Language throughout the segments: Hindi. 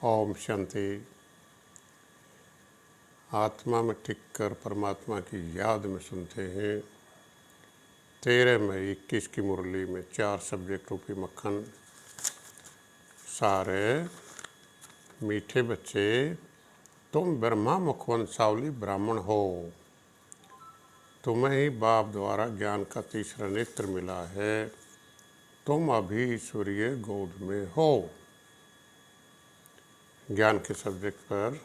ओम शांति। आत्मा में टिक कर परमात्मा की याद में सुनते हैं 13 मई 21 की मुरली में 4 सब्जेक्ट रूपी मक्खन। सारे मीठे बच्चे, तुम ब्रह्मा मुखवंशावली ब्राह्मण हो। तुम्हें ही बाप द्वारा ज्ञान का तीसरा नेत्र मिला है। तुम अभी ईश्वरीय गोद में हो। ज्ञान के सब्जेक्ट पर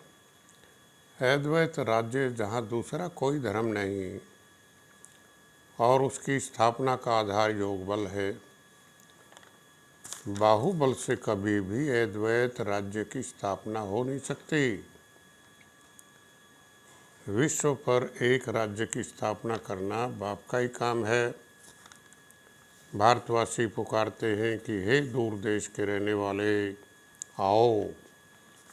अद्वैत राज्य जहाँ दूसरा कोई धर्म नहीं और उसकी स्थापना का आधार योग बल है। बाहुबल से कभी भी अद्वैत राज्य की स्थापना हो नहीं सकती। विश्व पर एक राज्य की स्थापना करना बाप का ही काम है। भारतवासी पुकारते हैं कि हे दूर देश के रहने वाले आओ,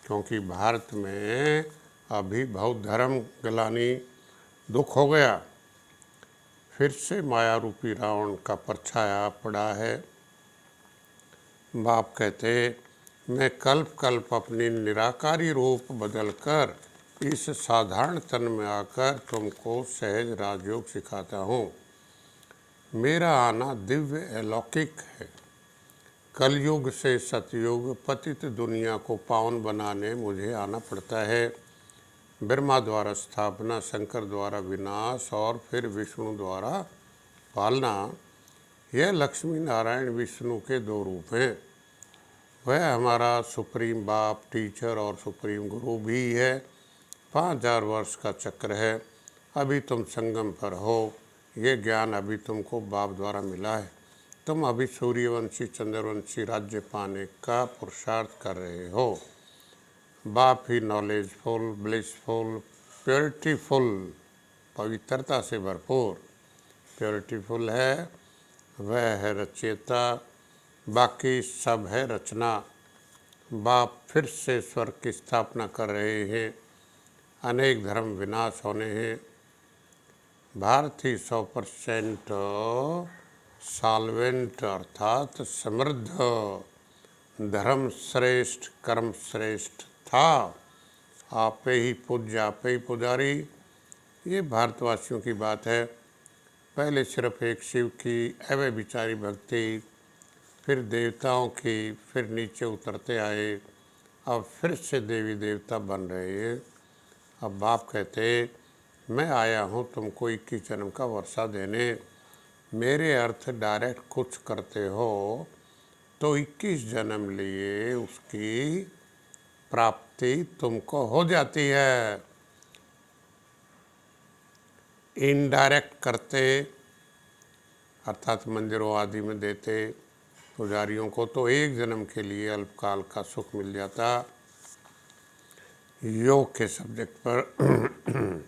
क्योंकि भारत में अभी बहुत धर्म गलानी दुख हो गया। फिर से माया रूपी रावण का परछाया पड़ा है। बाप कहते, मैं कल्प कल्प अपनी निराकारी रूप बदलकर इस साधारण तन में आकर तुमको सहज राजयोग सिखाता हूँ। मेरा आना दिव्य अलौकिक है। कलयुग से सतयुग पतित दुनिया को पावन बनाने मुझे आना पड़ता है। ब्रह्मा द्वारा स्थापना, शंकर द्वारा विनाश और फिर विष्णु द्वारा पालना, यह लक्ष्मी नारायण विष्णु के 2 रूप हैं। वह हमारा सुप्रीम बाप, टीचर और सुप्रीम गुरु भी है। 5000 वर्ष का चक्र है। अभी तुम संगम पर हो। ये ज्ञान अभी तुमको बाप द्वारा मिला है। तुम अभी सूर्यवंशी चंद्रवंशी राज्य पाने का पुरुषार्थ कर रहे हो। बाप ही नॉलेजफुल, ब्लिसफुल, प्योरिटीफुल, पवित्रता से भरपूर प्योरिटीफुल है। वह है रचयिता, बाकी सब है रचना। बाप फिर से स्वर्ग की स्थापना कर रहे हैं। अनेक धर्म विनाश होने हैं। भारत ही 100% सॉल्वेंट अर्थात समृद्ध, धर्म श्रेष्ठ, कर्म श्रेष्ठ था। आप ही पूज्य, आप ही पुजारी। ये भारतवासियों की बात है। पहले सिर्फ एक शिव की अव्यभिचारी भक्ति, फिर देवताओं की, फिर नीचे उतरते आए। अब फिर से देवी देवता बन रहे हैं। अब बाप कहते, मैं आया हूँ तुमको 21 जन्म का वर्षा देने। मेरे अर्थ डायरेक्ट कुछ करते हो तो 21 जन्म लिए उसकी प्राप्ति तुमको हो जाती है। इनडायरेक्ट करते अर्थात मंदिरों आदि में देते पुजारियों को तो 1 जन्म के लिए अल्पकाल का सुख मिल जाता। योग के सब्जेक्ट पर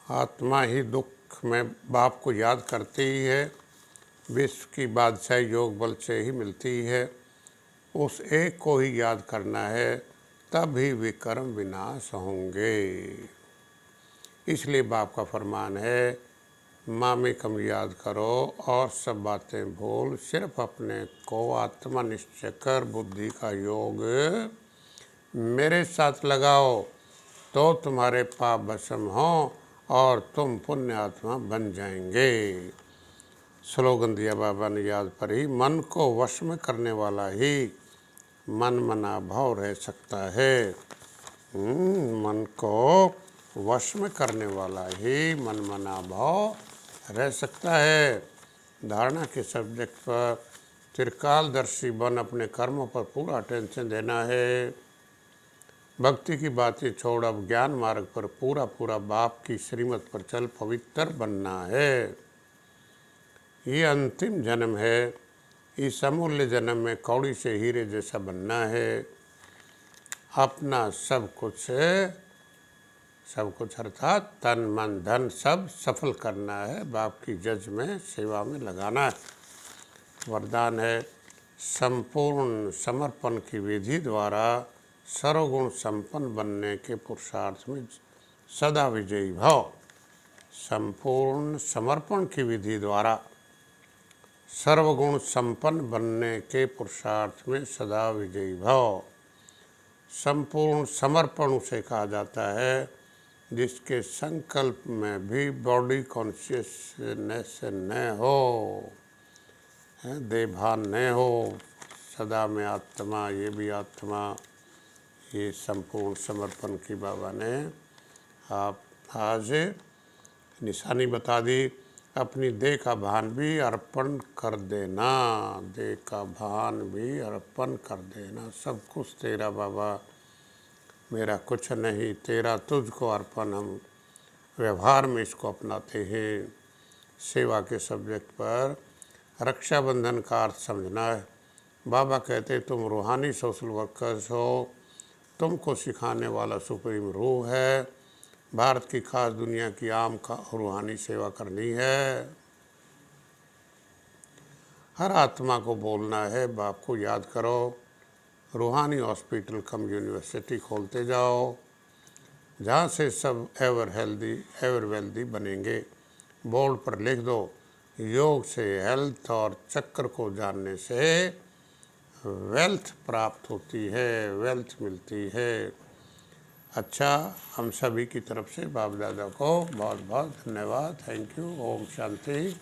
आत्मा ही दुख में बाप को याद करती ही है। विश्व की बादशाही योग बल से ही मिलती है। उस एक को ही याद करना है, तब ही विकर्म विनाश होंगे। इसलिए बाप का फरमान है, मामेकम याद करो और सब बातें भूल, सिर्फ अपने को आत्मा निश्चय कर बुद्धि का योग मेरे साथ लगाओ तो तुम्हारे पाप भस्म हो और तुम पुण्य आत्मा बन जाएंगे। स्लोगन दिया बाबा ने याद पर ही, मन को वश में करने वाला ही मन मना भाव रह सकता है। मन को वश में करने वाला ही मन मना भाव रह सकता है। धारणा के सब्जेक्ट पर त्रिकालदर्शी बन अपने कर्मों पर पूरा अटेंशन देना है। भक्ति की बातें छोड़ अब ज्ञान मार्ग पर पूरा बाप की श्रीमत पर चल पवित्र बनना है। ये अंतिम जन्म है। इस अमूल्य जन्म में कौड़ी से हीरे जैसा बनना है। अपना सब कुछ अर्थात तन मन धन सब सफल करना है। बाप की जज में सेवा में लगाना है। वरदान है, संपूर्ण समर्पण की विधि द्वारा सर्वगुण संपन्न बनने के पुरुषार्थ में सदा विजयी भव। संपूर्ण समर्पण की विधि द्वारा सर्वगुण संपन्न बनने के पुरुषार्थ में सदा विजयी भव। संपूर्ण समर्पण उसे कहा जाता है जिसके संकल्प में भी बॉडी कॉन्शियसनेस न हो, देह भान न हो, सदा में आत्मा, ये भी आत्मा। ये संपूर्ण समर्पण की बाबा ने आप आज निशानी बता दी। अपनी देह का भान भी अर्पण कर देना, देह का भान भी अर्पण कर देना। सब कुछ तेरा बाबा, मेरा कुछ नहीं, तेरा तुझको अर्पण। हम व्यवहार में इसको अपनाते हैं। सेवा के सब्जेक्ट पर रक्षाबंधन का अर्थ समझना है। बाबा कहते तुम रूहानी सोशल वर्कर्स हो, तुमको सिखाने वाला सुप्रीम रूह है। भारत की खास दुनिया की आम का रूहानी सेवा करनी है। हर आत्मा को बोलना है, बाप को याद करो। रूहानी हॉस्पिटल कम यूनिवर्सिटी खोलते जाओ, जहाँ से सब एवर हेल्दी एवर वेल्दी बनेंगे। बोर्ड पर लिख दो, योग से हेल्थ और चक्र को जानने से वेल्थ प्राप्त होती है, वेल्थ मिलती है। अच्छा, हम सभी की तरफ से बाप दादा को बहुत बहुत धन्यवाद। Thank you. ओम शांति।